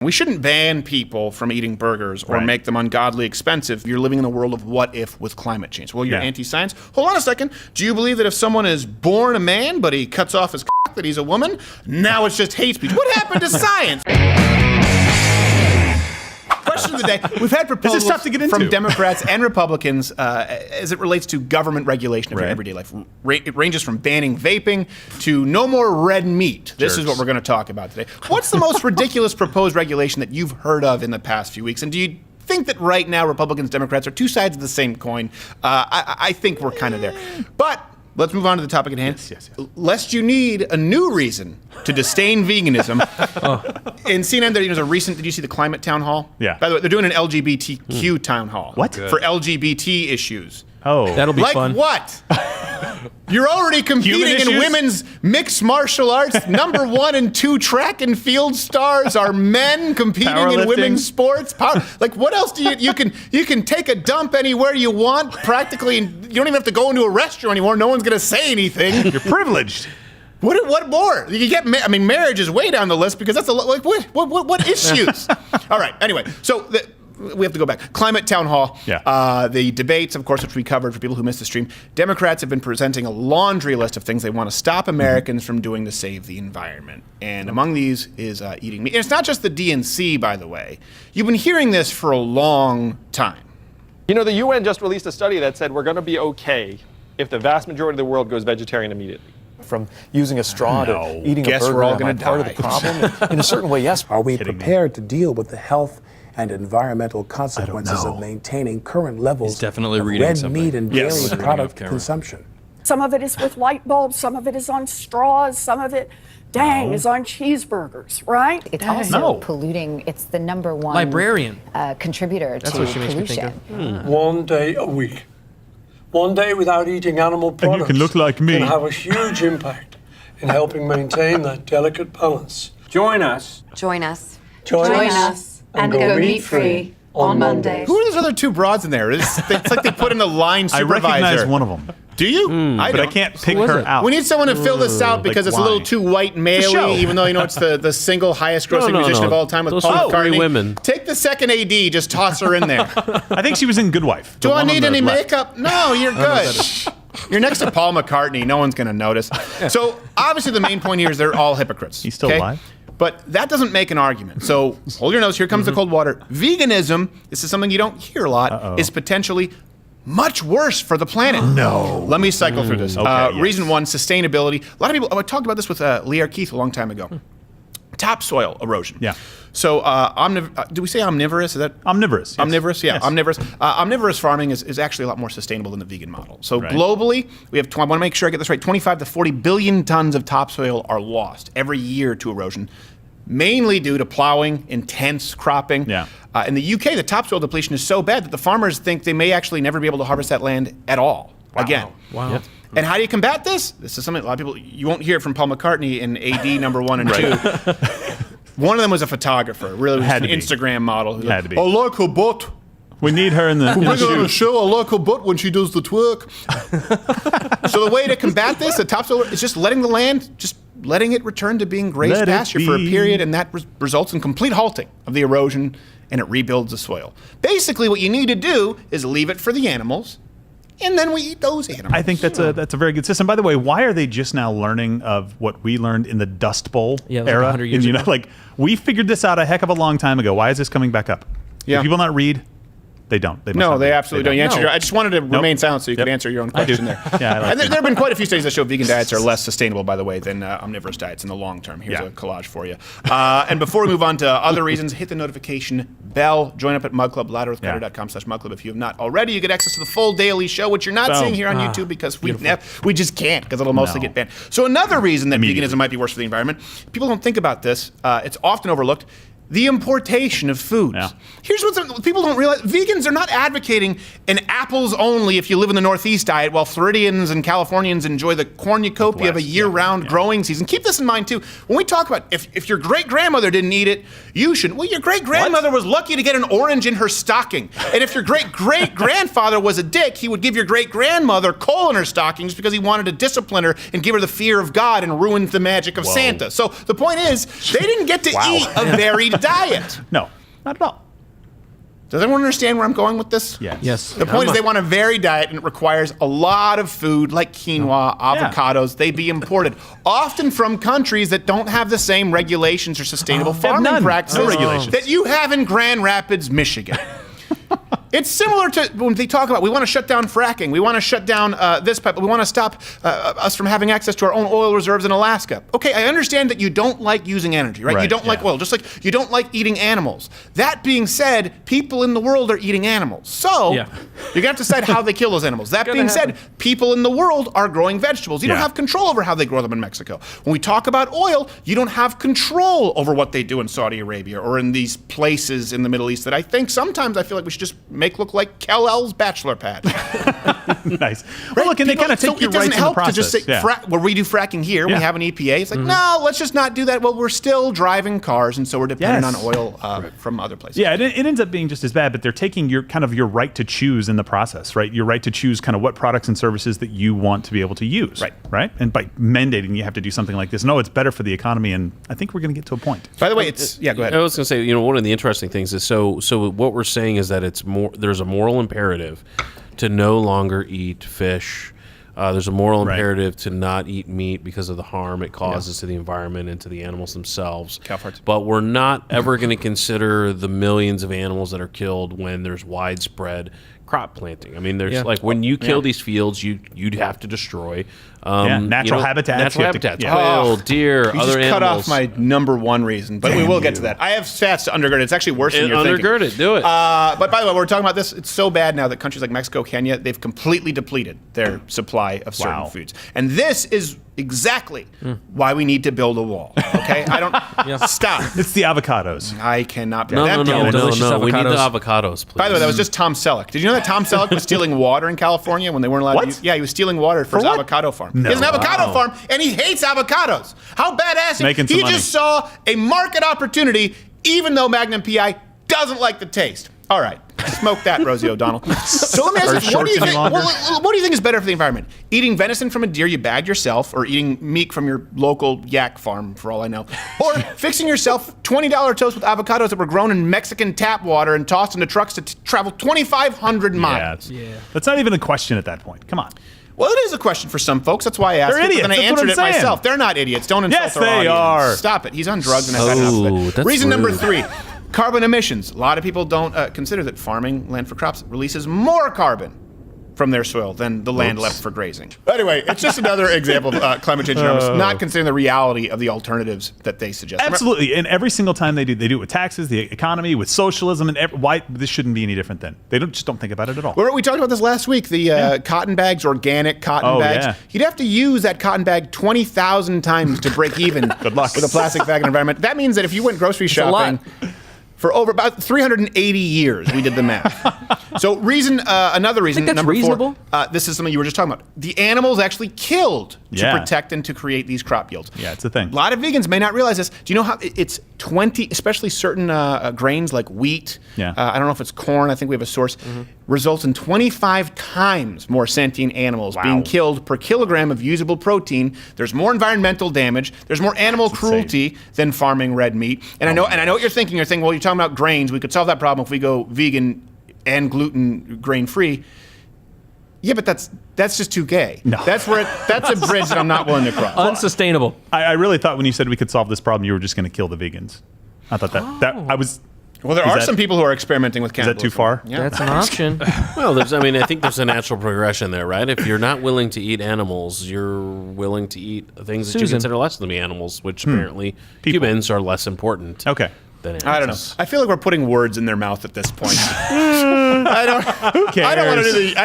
We shouldn't ban people from eating burgers or make them ungodly expensive. You're living in a world of what if with climate change. Well, you're anti-science. Hold on a second. Do you believe that if someone is born a man but he cuts off his cock that he's a woman? Now it's just hate speech. What happened to science? Question of the day. We've had proposals tough to get into. from Democrats and Republicans as it relates to government regulation of your everyday life. It ranges from banning vaping to no more red meat. This is what we're going to talk about today. What's the most ridiculous proposed regulation that you've heard of in the past few weeks? And do you think that right now Republicans and Democrats are two sides of the same coin? I think we're kind of there. But let's move on to the topic at hand. Yes. Lest you need a new reason to disdain veganism. In CNN, there's a recent, did you see the climate town hall? Yeah. By the way, they're doing an LGBTQ town hall. What? For LGBT issues. Oh. That'll be fun. Like what? You're already competing in issues? women's mixed martial arts. Number 1 and 2 track and field stars are men competing in women's sports. Like what else do you can take a dump anywhere you want practically, and you don't even have to go into a restroom anymore. No one's going to say anything. You're privileged. What more? You get marriage is way down the list because that's what issues? All right. Anyway, so we have to go back. Climate town hall. Yeah. The debates, of course, which we covered for people who missed the stream. Democrats have been presenting a laundry list of things they want to stop Americans from doing to save the environment. And among these is eating meat. And it's not just the DNC, by the way. You've been hearing this for a long time. You know, the UN just released a study that said we're going to be okay if the vast majority of the world goes vegetarian immediately. From using a straw to eating Guess a burger, we're all am I gonna part of die. the problem? In a certain way, yes. Are we prepared to deal with the health and environmental consequences of maintaining current levels He's definitely of reading red something. meat and Yes. dairy product consumption? Some of it is with light bulbs, some of it is on straws, some of it, is on cheeseburgers, right? It's also polluting. It's the number one Librarian. Contributor That's to what she makes me think pollution. of. One day a week. One day without eating animal products can look like me. can have a huge impact in helping maintain that delicate balance. Join us. Join us. Join us and go meat-free on Mondays. Who are those other 2 broads in there? It's like they put in a line I supervisor. recognize one of them. Do you? But I can't pick her out. We need someone to fill this out because Like it's a little why? too white show. male-y, even though it's the single highest grossing musician of all time with Those Paul are 3 McCartney. women. Take the second AD, just toss her in there. I think she was in Good Wife. Do the I one on need the any left. makeup? No, you're good. You're next to Paul McCartney. No one's going to notice. So obviously the main point here is they're all hypocrites. He's still alive? But that doesn't make an argument. So hold your nose. Here comes the cold water. Veganism, this is something you don't hear a lot, is potentially much worse for the planet. No. Let me cycle through this. Okay, yes. Reason 1, sustainability. A lot of people, I talked about this with Leah Keith a long time ago. Topsoil erosion. Yeah. So, do we say omnivorous? Is that Omnivorous. Yes. omnivorous? Yeah, Yes. omnivorous. Omnivorous farming is actually a lot more sustainable than the vegan model. So globally, we have. I want to make sure I get this right. 25 to 40 billion tons of topsoil are lost every year to erosion, mainly due to plowing, intense cropping. Yeah. In the UK, the topsoil depletion is so bad that the farmers think they may actually never be able to harvest that land at all again. Wow. Yep. And how do you combat this? This is something a lot of people, you won't hear it from Paul McCartney in AD number 1 and 2. One of them was a photographer, really was an Instagram model. Had to be. I like her butt. We need her in the, in the Bring her on the shoot. show. I like her butt when she does the twerk. So the way to combat this, the topsoil, is just letting the land, just letting it return to being grazed Let it pasture for a be. period, and that results in complete halting of the erosion, and it rebuilds the soil. Basically, what you need to do is leave it for the animals, and then we eat those animals. I think that's a very good system. By the way, why are they just now learning of what we learned in the Dust Bowl Yeah, like era? 100 years And, ago. like we figured this out a heck of a long time ago. Why is this coming back up? Yeah. Do people not read? They don't. They must No, not they read. absolutely don't. You answered No. I just wanted to remain silent so you could Yep. answer your own I do. question there. Yeah, I like and there that. have been quite a few studies that show vegan diets are less sustainable, by the way, than omnivorous diets in the long term. Here's Yeah. a collage for you. And before we move on to other reasons, hit the notification bell. Join up at mugclub.ladderwithcutter.com/mugclub if you have not already. You get access to the full daily show, which you're not Boom. seeing here on YouTube because we just can't, because it'll mostly No. get banned. So another reason that Immediately. veganism might be worse for the environment, people don't think about this. It's often overlooked. The importation of foods. Yeah. Here's what people don't realize. Vegans are not advocating an apples only if you live in the Northeast diet, while Floridians and Californians enjoy the cornucopia of a year-round growing season. Keep this in mind, too. When we talk about if your great-grandmother didn't eat it, you shouldn't. Well, your great-grandmother was lucky to get an orange in her stocking. And if your great-great-grandfather was a dick, he would give your great-grandmother coal in her stocking just because he wanted to discipline her and give her the fear of God and ruin the magic of Santa. So the point is, they didn't get to eat a varied to diet. No, not at all. Does everyone understand where I'm going with this? Yes. The point is they want a varied diet, and it requires a lot of food like quinoa, avocados. They be imported, often from countries that don't have the same regulations or sustainable farming none. practices No regulations. that you have in Grand Rapids, Michigan. It's similar to when they talk about we want to shut down fracking, we want to shut down this pipe, we want to stop us from having access to our own oil reserves in Alaska. Okay, I understand that you don't like using energy, right? You don't like oil, just like you don't like eating animals. That being said, people in the world are eating animals. So you're going to have to decide how they kill those animals. That being said, people in the world are growing vegetables. You don't have control over how they grow them in Mexico. When we talk about oil, you don't have control over what they do in Saudi Arabia or in these places in the Middle East that I think sometimes I feel like we should just make look like Kel-El's bachelor pad. Nice. Well, look, and they kind of take your rights in the help process. to just say, where we do fracking here, we have an EPA. It's like, no, let's just not do that. Well, we're still driving cars, and so we're dependent on oil from other places. Yeah, it ends up being just as bad, but they're taking your your right to choose in the process, right? Your right to choose kind of what products and services that you want to be able to use, right? And by mandating, you have to do something like this. No, it's better for the economy, and I think we're going to get to a point. By the way, it's go ahead. I was going to say, one of the interesting things is so what we're saying is that there's a moral imperative to no longer eat fish. There's a moral imperative to not eat meat because of the harm it causes to the environment and to the animals themselves. But we're not ever going to consider the millions of animals that are killed when there's widespread crop planting. I mean, there's like when you kill these fields, you'd have to destroy natural habitats. Natural habitats. Quail, deer, you other just cut animals. off my number one reason, but we will get to that. I have stats to undergird it. It's actually worse than you're thinking. Undergird it. Do it. But by the way, we're talking about this. It's so bad now that countries like Mexico, Kenya, they've completely depleted their supply of certain foods. And this is exactly why we need to build a wall. Okay? I don't... Stop. It's the avocados. I cannot... No. We need the avocados, please. By the way, that was just Tom Selleck. Did you know that Tom Selleck was stealing water in California when they weren't allowed to use... Yeah, he was stealing water for his avocado farm. No. He has an avocado farm, and he hates avocados. How badass is he? He just saw a market opportunity, even though Magnum PI doesn't like the taste. All right. Smoke that, Rosie O'Donnell. So let me ask you, what do you think is better for the environment? Eating venison from a deer you bagged yourself, or eating meat from your local yak farm, for all I know? Or fixing yourself $20 toast with avocados that were grown in Mexican tap water and tossed into trucks to travel 2,500 miles? That's not even a question at that point. Come on. Well, it is a question for some folks. That's why I asked They're it, idiots. And I That's answered it what I'm saying. myself. They're not idiots. Don't insult Yes, our they audience. are. Stop it. He's on drugs, and I've had enough of it. That's Reason number rude. 3. Carbon emissions. A lot of people don't consider that farming land for crops releases more carbon from their soil than the land left for grazing. Anyway, it's just another example of climate change enormous, not considering the reality of the alternatives that they suggest. Absolutely, and every single time they do it with taxes, the economy, with socialism, and why this shouldn't be any different then. They just don't think about it at all. We talked about this last week, the cotton bags, organic cotton bags. Yeah. You'd have to use that cotton bag 20,000 times to break even Good luck. with a plastic bag environment. That means that if you went grocery shopping... For over about 380 years, we did the math. So another reason, that's number reasonable? 4, this is something you were just talking about. The animals actually killed to protect and to create these crop yields. Yeah, it's a thing. A lot of vegans may not realize this. Do you know how it's 20, especially certain grains like wheat, I don't know if it's corn, I think we have a source, results in 25 times more sentient animals being killed per kilogram of usable protein. There's more environmental damage. There's more animal cruelty than farming red meat. And I know what you're thinking. You're thinking, well, you're talking about grains. We could solve that problem if we go vegan and gluten grain free. Yeah, but that's just too gay. No. That's a bridge that I'm not willing to cross. Unsustainable. I really thought when you said we could solve this problem, you were just going to kill the vegans. I thought that I was. Well, there are some people who are experimenting with cannibalism. Is that too far? Yeah. That's an option. Well, I think there's a natural progression there, right? If you're not willing to eat animals, you're willing to eat things that you consider less than animals, which apparently humans are less important. Okay. I don't know. I feel like we're putting words in their mouth at this point. Who cares? I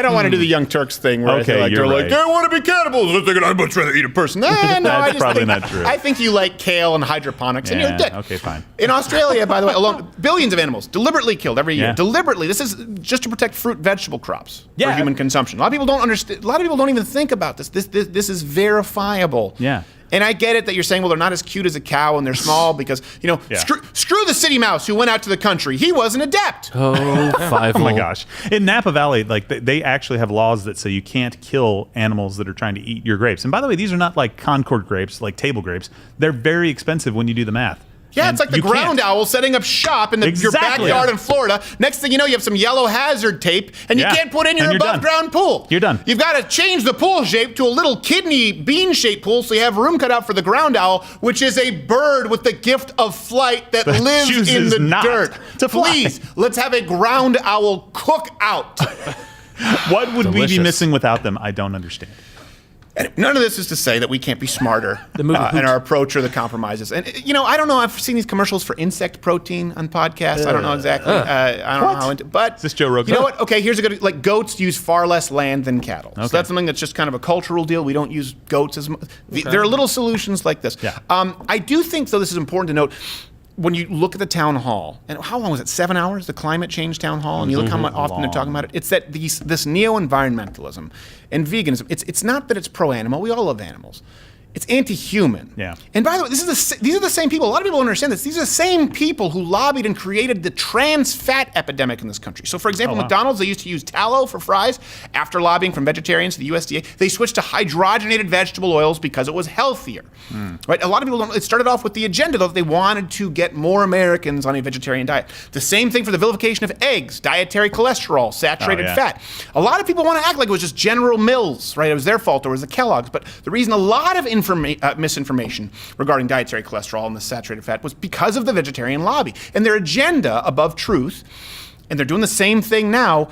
don't want to do the Young Turks thing where they're like, they want to be cannibals. They're thinking, I'd much rather eat a person. That's probably not true. I think you like kale and hydroponics, and you're a dick. Okay, fine. In Australia, by the way, billions of animals deliberately killed every year. Yeah. Deliberately. This is just to protect fruit vegetable crops for human consumption. A lot of people don't understand. A lot of people don't even think about this. This is verifiable. Yeah. And I get it that you're saying, well, they're not as cute as a cow and they're small because, screw the city mouse who went out to the country. He was an adept. Oh, five. Oh my gosh. In Napa Valley, they actually have laws that say you can't kill animals that are trying to eat your grapes. And by the way, these are not like Concord grapes, like table grapes. They're very expensive when you do the math. Yeah, And it's like the you ground can't. owl setting up shop in your Exactly. backyard in Florida. Next thing you know, you have some yellow hazard tape, and you Yeah. can't put in your And you're done. above-ground pool. You're done. You've got to change the pool shape to a little kidney bean-shaped pool, so you have room cut out for the ground owl, which is a bird with the gift of flight that But lives in chooses the not dirt. to fly. Please, let's have a ground owl cookout. What would we be Delicious. missing without them? I don't understand. And none of this is to say that we can't be smarter in our approach or the compromises. And, I don't know. I've seen these commercials for insect protein on podcasts. I don't know exactly. I don't know how into, but Is this Joe Rogan? You know what? Okay, here's a good, like goats use far less land than cattle. So Okay. that's something that's just kind of a cultural deal. We don't use goats as much. There are little solutions like this. Yeah. I do think, though, this is important to note. When you look at the town hall, and how long was it? 7 hours, the climate change town hall, and you look how often they're talking about it. It's that this neo-environmentalism and veganism. It's not that it's pro-animal. We all love animals. It's anti-human. Yeah. And by the way, these are the same people. A lot of people don't understand this. These are the same people who lobbied and created the trans fat epidemic in this country. So, for example, McDonald's, they used to use tallow for fries. After lobbying from vegetarians to the USDA, they switched to hydrogenated vegetable oils because it was healthier. Right? A lot of people don't. It started off with the agenda, though, that they wanted to get more Americans on a vegetarian diet. The same thing for the vilification of eggs, dietary cholesterol, saturated fat. A lot of people want to act like it was just General Mills, right? It was their fault, or it was the Kellogg's. But the reason a lot of misinformation regarding dietary cholesterol and the saturated fat was because of the vegetarian lobby and their agenda above truth. And they're doing the same thing now.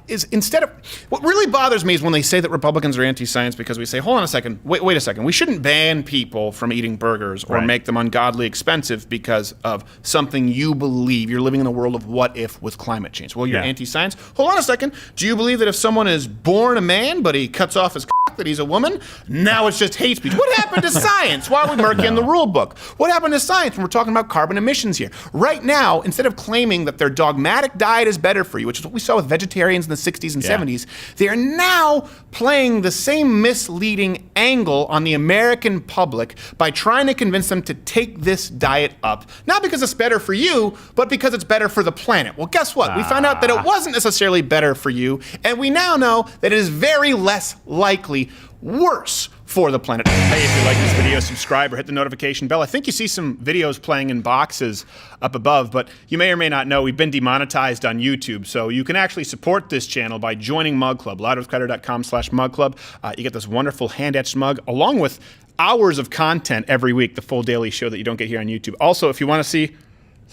Is instead of what really bothers me is when they say that Republicans are anti-science because we say, hold on a second, wait a second, we shouldn't ban people from eating burgers or make them ungodly expensive because of something you believe. You're living in a world of what if with climate change. Well, you're anti-science. Hold on a second. Do you believe that if someone is born a man but he cuts off his that he's a woman, now it's just hate speech? What happened to science? Why are we murky in the rule book? What happened to science when we're talking about carbon emissions here? Right now, instead of claiming that their dogmatic diet is better for you, which is what we saw with vegetarians in the 60s and 70s, they are now playing the same misleading angle on the American public by trying to convince them to take this diet up. Not because it's better for you, but because it's better for the planet. Well, guess what? We found out that it wasn't necessarily better for you, and we now know that it is very less likely worse for the planet. Hey, if you like this video, subscribe or hit the notification bell. I think you see some videos playing in boxes up above, but you may or may not know we've been demonetized on YouTube, so you can actually support this channel by joining Mug Club, loudwithcreditor.com/Mug Club. You get this wonderful hand-etched mug along with hours of content every week, the full daily show that you don't get here on YouTube. Also, if you want to see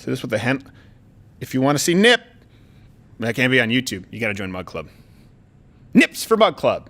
this with the hen, if you want to see Nip, that can't be on YouTube. You got to join Mug Club. Nips for Mug Club.